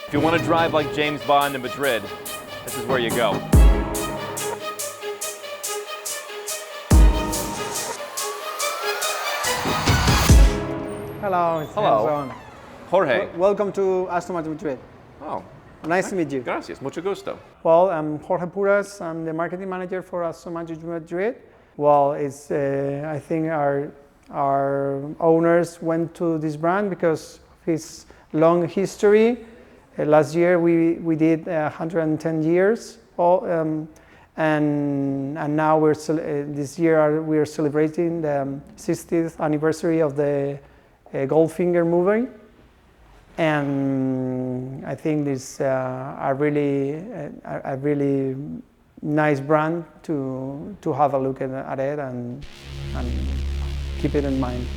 If you want to drive like James Bond in Madrid, this is where you go. Hello, it's Hello. Henderson. Jorge. Welcome to Aston Martin Madrid. Oh, Nice to meet you. gracias. Mucho gusto. Well, I'm Jorge Puras. I'm the marketing manager for Aston Martin Madrid. Well, it's I think our owners went to this brand because of his long history. Last year we did 110 years, and now this year we are celebrating the 60th anniversary of the Goldfinger movie. And I think this a really nice brand to have a look at it and keep it in mind.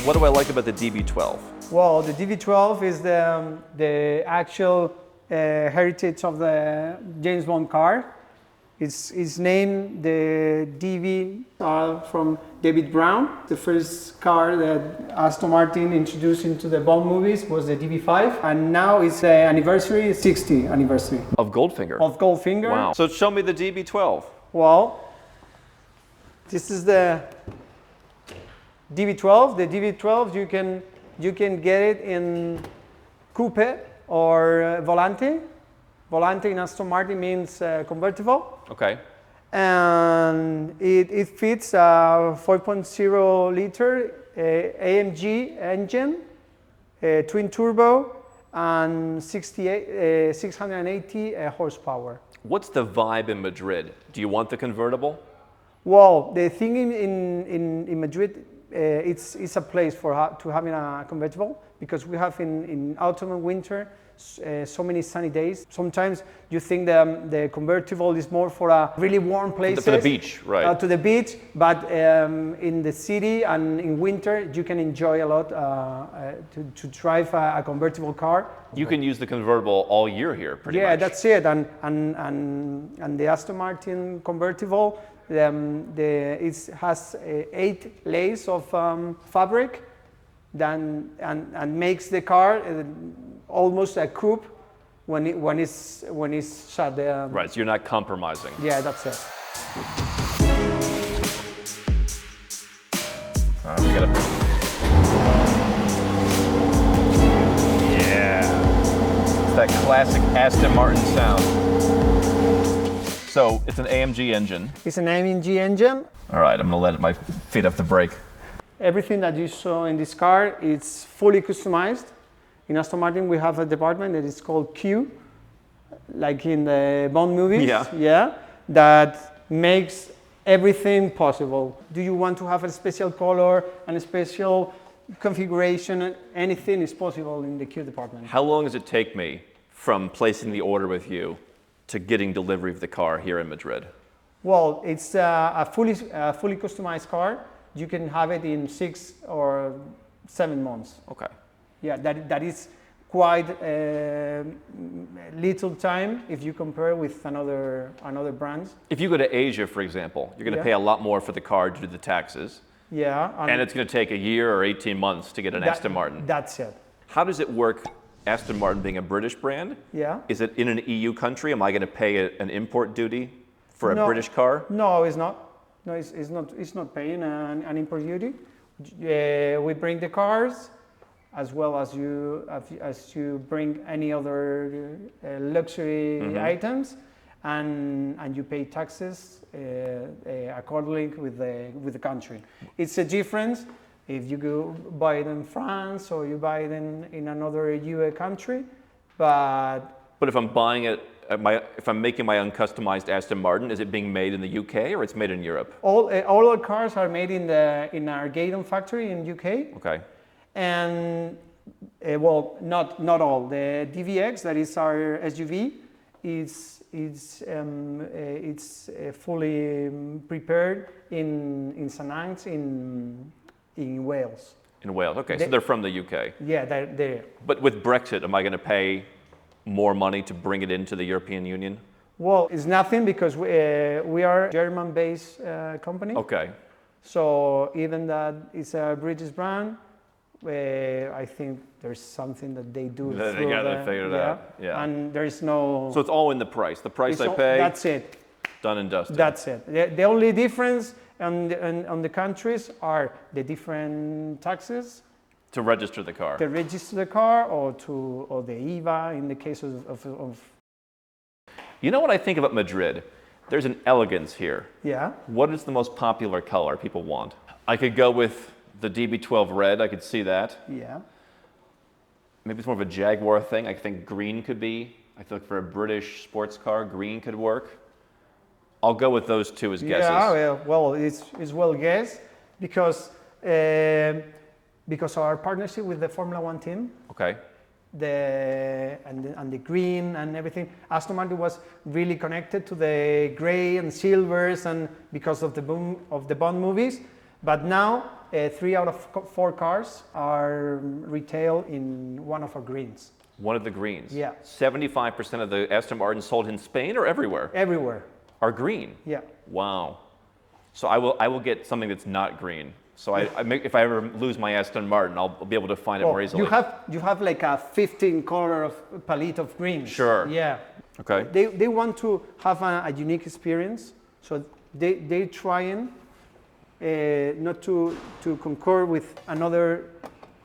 What do I like about the DB12? Well, the DB12 is the actual heritage of the James Bond car. It's named the DB from David Brown. The first car that Aston Martin introduced into the Bond movies was the DB5, and now it's the anniversary, 60th anniversary Of Goldfinger. of Goldfinger. Wow. So show me the DB12. Well, this is the DB12. The DB12 you can get it in coupe or volante. Volante in Aston Martin means convertible, Okay. and it fits a 4.0 liter AMG engine, twin turbo, and 680 horsepower. What's the vibe in Madrid? Do you want the convertible? Well, the thing in Madrid, it's a place to having a convertible, because we have in autumn and winter so many sunny days. Sometimes you think the convertible is more for a really warm places. For the beach, right. To the beach, but in the city and in winter you can enjoy a lot to drive a convertible car. You can use the convertible all year here, pretty much. Yeah, that's it. And the Aston Martin convertible, it has 8 layers of fabric, and makes the car almost a coupe when it's shut down. Right, so you're not compromising. Yeah, that's it. We gotta... Yeah. It's that classic Aston Martin sound. So it's an AMG engine. It's an AMG engine. All right, I'm gonna let my feet off the brake. Everything that you saw in this car is fully customized. In Aston Martin, we have a department that is called Q, like in the Bond movies. Yeah. That makes everything possible. Do you want to have a special color and a special configuration? Anything is possible in the Q department. How long does it take me from placing the order with you to getting delivery of the car here in Madrid? Well, it's a fully customized car. You can have it in 6 or 7 months. Okay. Yeah, that is quite little time if you compare with another brands. If you go to Asia, for example, you're going to pay a lot more for the car due to the taxes. Yeah. And it's going to take a year or 18 months to get an Aston Martin. That's it. How does it work, Aston Martin being a British brand? Yeah. Is it in an EU country? Am I going to pay an import duty for a British car? No, it's not. No, it's not paying an import duty. We bring the cars, as well as you bring any other luxury items, and you pay taxes accordingly with the country. It's a difference if you go buy it in France or you buy it in another EU country, but if I'm buying it, if I'm making my own customized Aston Martin, is it being made in the UK or it's made in Europe? All our cars are made in our Gaydon factory in UK. Okay. And well, not all. The DVX, that is our SUV, it's fully prepared in St Anne's in Wales. In Wales, okay, so they're from the UK. Yeah, they're. But with Brexit, am I going to pay more money to bring it into the European Union? Well, it's nothing because we are a German-based company. Okay. So even that it's a British brand, I think there's something that they do. They got to figure it out. Yeah. And there is no. So it's all in the price. The price I pay. That's it. Done and dusted. That's it. The only difference on the countries are the different taxes To register the car. to register the car, or the IVA in the case of. You know what I think about Madrid? There's an elegance here. Yeah. What is the most popular color people want? I could go with the DB12 red. I could see that. Yeah. Maybe it's more of a Jaguar thing. I think green could be. I feel like for a British sports car, green could work. I'll go with those two as guesses. Yeah. Well, it's well guessed because our partnership with the Formula One team. Okay. And the green and everything. Aston Martin was really connected to the gray and silvers, and because of the boom of the Bond movies. But now 3 out of 4 cars are retail in one of our greens. One of the greens. Yeah. 75% of the Aston Martin sold in Spain or everywhere Everywhere. are green. Yeah. Wow. So I will get something that's not green. So if I ever lose my Aston Martin, I'll be able to find it more easily. You have like a 15 color palette of greens. Sure. Yeah. Okay. They want to have a unique experience, so they trying not to concur with another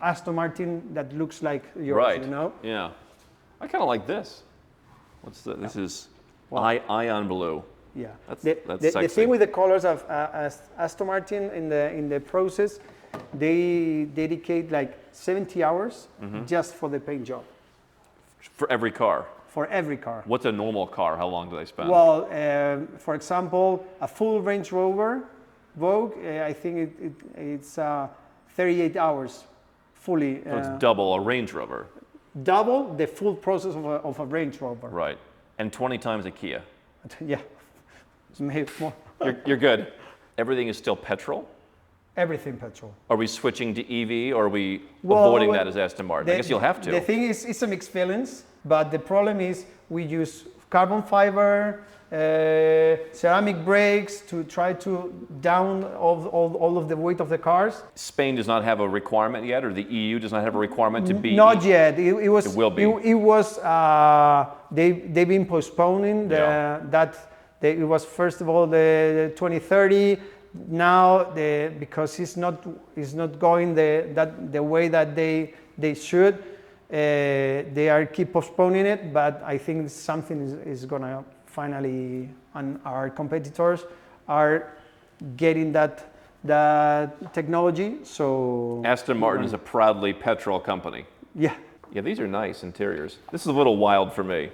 Aston Martin that looks like yours. Right. You know. Yeah. I kind of like this. This is Ion Blue. Yeah. That's The sexy. thing with the colors of Aston Martin in the process, they dedicate like 70 hours just for the paint job. For every car. For every car. What's a normal car? How long do they spend? Well, for example, a full Range Rover Vogue, I think it's 38 hours fully. So it's double a Range Rover. Double the full process of a Range Rover. Right. And 20 times a Kia. Yeah. Maybe more. You're good. Everything is still petrol? Everything petrol. Are we switching to EV or are we avoiding that as Aston Martin? I guess you'll have to. The thing is, it's a mixed feelings, but the problem is we use carbon fiber, ceramic brakes to try to down all of the weight of the cars. Spain does not have a requirement yet, or the EU does not have a requirement to be. Not yet. It was. It will be. It was. They've been postponing that. It was first of all the 2030. Now because it's not going the way that they should. They are keep postponing it, but I think something is gonna finally, and our competitors are getting that technology. So Aston Martin is a proudly petrol company. Yeah. Yeah, these are nice interiors. This is a little wild for me.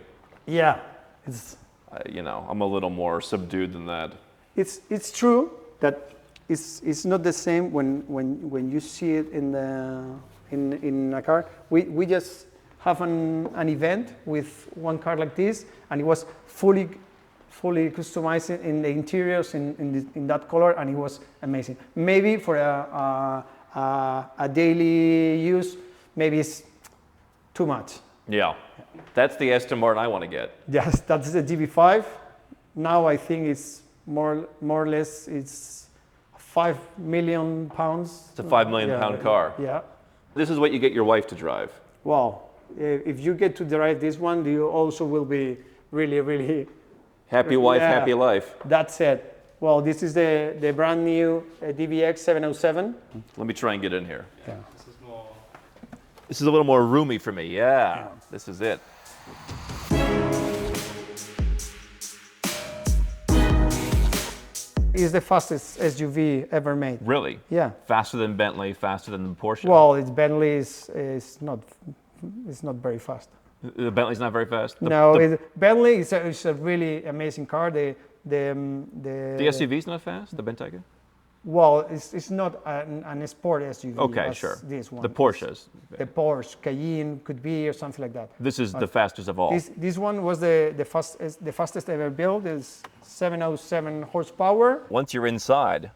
Yeah. It's I'm a little more subdued than that. It's true that it's not the same when you see it in a car. We just have an event with one car like this, and it was fully customized in the interiors in that color, and it was amazing. Maybe for a daily use, maybe it's too much. Yeah, that's the Aston Martin I want to get. Yes, that's the DB5. Now I think it's more or less it's £5 million. It's a £5 million car. Yeah. This is what you get your wife to drive. Well, if you get to drive this one, you also will be really, really happy wife, happy life. That's it. Well, this is the brand new DBX 707. Let me try and get in here. Yeah. This is a little more roomy for me. Yeah. This is it. It's the fastest SUV ever made. Really? Yeah. Faster than Bentley, faster than the Porsche? Well, Bentley is not very fast. The Bentley's not very fast? Bentley is a really amazing car. The SUV's not fast, the Bentayga? Well, it's not an sport SUV. Okay, sure. This one. The Porsches. The Porsche Cayenne could be, or something like that. This is the fastest of all. This one was the fastest ever built. Is 707 horsepower. Once you're inside,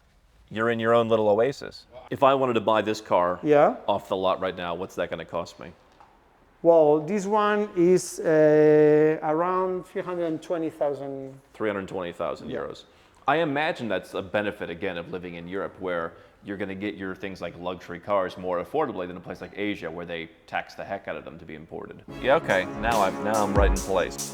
you're in your own little oasis. If I wanted to buy this car off the lot right now, what's that going to cost me? Well, this one is around 320,000. 320,000 Yeah. euros. I imagine that's a benefit, again, of living in Europe, where you're going to get your things like luxury cars more affordably than a place like Asia, where they tax the heck out of them to be imported. Yeah, okay, now I'm right in place.